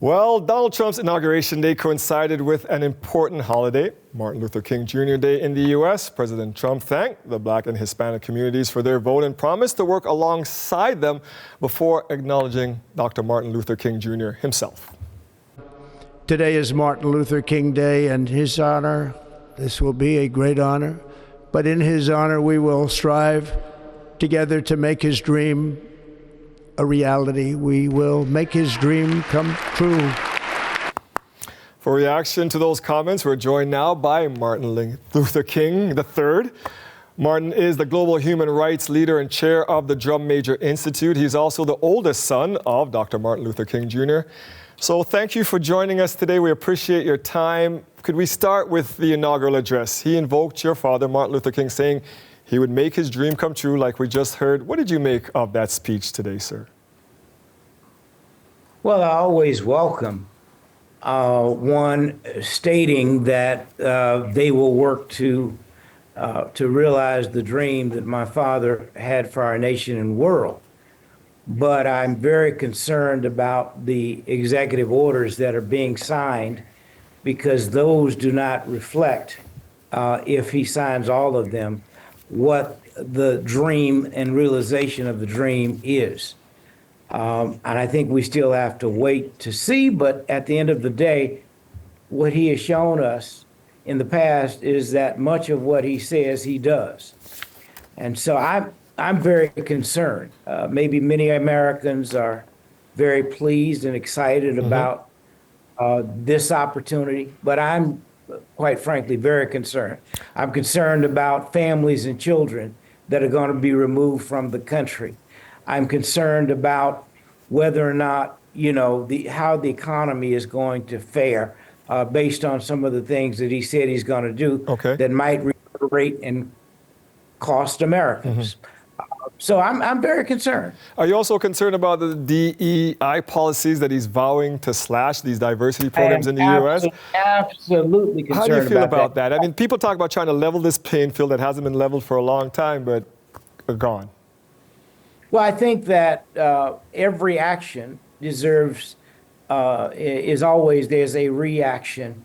Well, Donald Trump's Inauguration Day coincided with an important holiday, Martin Luther King Jr. Day in the U.S. President Trump thanked the Black and Hispanic communities for their vote and promised to work alongside them before acknowledging Dr. Martin Luther King Jr. himself. Today is Martin Luther King Day, and his honor, this will be a great honor, but in his honor we will strive together to make his dream a reality. We will make his dream come true. For reaction to those comments, we're joined now by Martin Luther King III. Martin is the global human rights leader and chair of the Drum Major Institute. He's also the oldest son of Dr. Martin Luther King Jr. So thank you for joining us today. We appreciate your time. Could we start with the inaugural address? He invoked your father, Martin Luther King, saying he would make his dream come true, like we just heard. What did you make of that speech today, sir? Well, I always welcome one stating that they will work to realize the dream that my father had for our nation and world. But I'm very concerned about the executive orders that are being signed, because those do not reflect, if he signs all of them, what the dream and realization of the dream is. And I think we still have to wait to see, but at the end of the day, what he has shown us in the past is that much of what he says, he does. And so I'm very concerned. Maybe many Americans are very pleased and excited about this opportunity, but I'm quite frankly very concerned. I'm concerned about families and children that are going to be removed from the country. I'm concerned about whether or not, how the economy is going to fare based on some of the things that he said he's going to do that might reverberate and cost Americans. So I'm very concerned. Are you also concerned about the DEI policies that he's vowing to slash, these diversity programs in the U.S.? Absolutely concerned. How do you feel about that? I mean, people talk about trying to level this playing field that hasn't been leveled for a long time, but gone. Well, I think that every action deserves, is always, there's a reaction.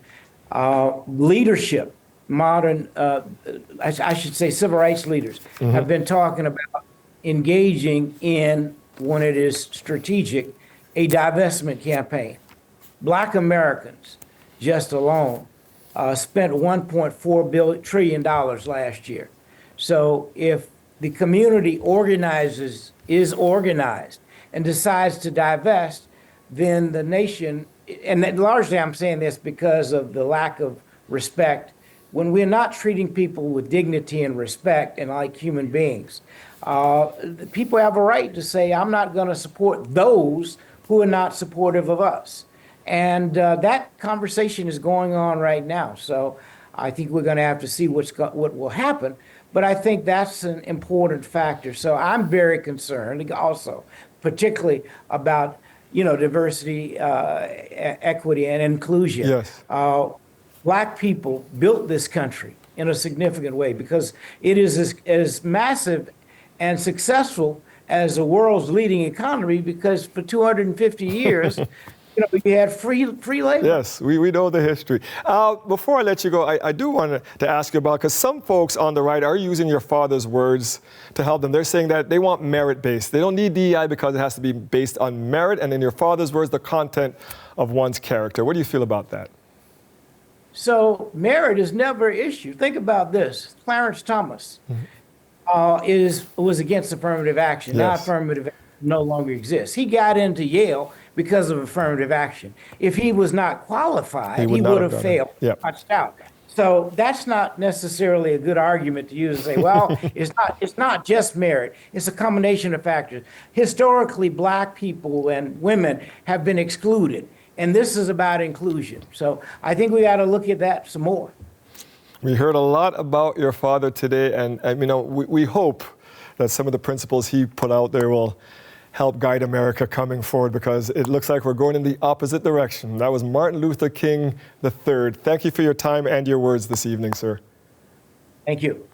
Leadership, modern, I should say civil rights leaders have been talking about engaging in, when it is strategic, a divestment campaign. Black Americans, just alone, spent $1.4 trillion last year. So if the community is organized and decides to divest, then the nation, and largely I'm saying this because of the lack of respect, when we're not treating people with dignity and respect and like human beings, people have a right to say, I'm not going to support those who are not supportive of us. And that conversation is going on right now. So I think we're going to have to see what will happen. But I think that's an important factor. So I'm very concerned also, particularly about, diversity, equity, and inclusion. Yes. Black people built this country in a significant way because it is as massive and successful as the world's leading economy, because for 250 years, you had free labor. Yes, we know the history. Before I let you go, I do want to ask you about, because some folks on the right are using your father's words to help them. They're saying that they want merit-based. They don't need DEI because it has to be based on merit, and in your father's words, the content of one's character. What do you feel about that? So merit is never an issue. Think about this. Clarence Thomas was against affirmative action. Now affirmative action no longer exists. He got into Yale because of affirmative action. If he was not qualified, he would have failed, watched out. So that's not necessarily a good argument to use and say, well, it's not just merit. It's a combination of factors. Historically, Black people and women have been excluded, and this is about inclusion. So I think we got to look at that some more. We heard a lot about your father today, and we hope that some of the principles he put out there will help guide America coming forward, because it looks like we're going in the opposite direction. That was Martin Luther King III. Thank you for your time and your words this evening, sir. Thank you.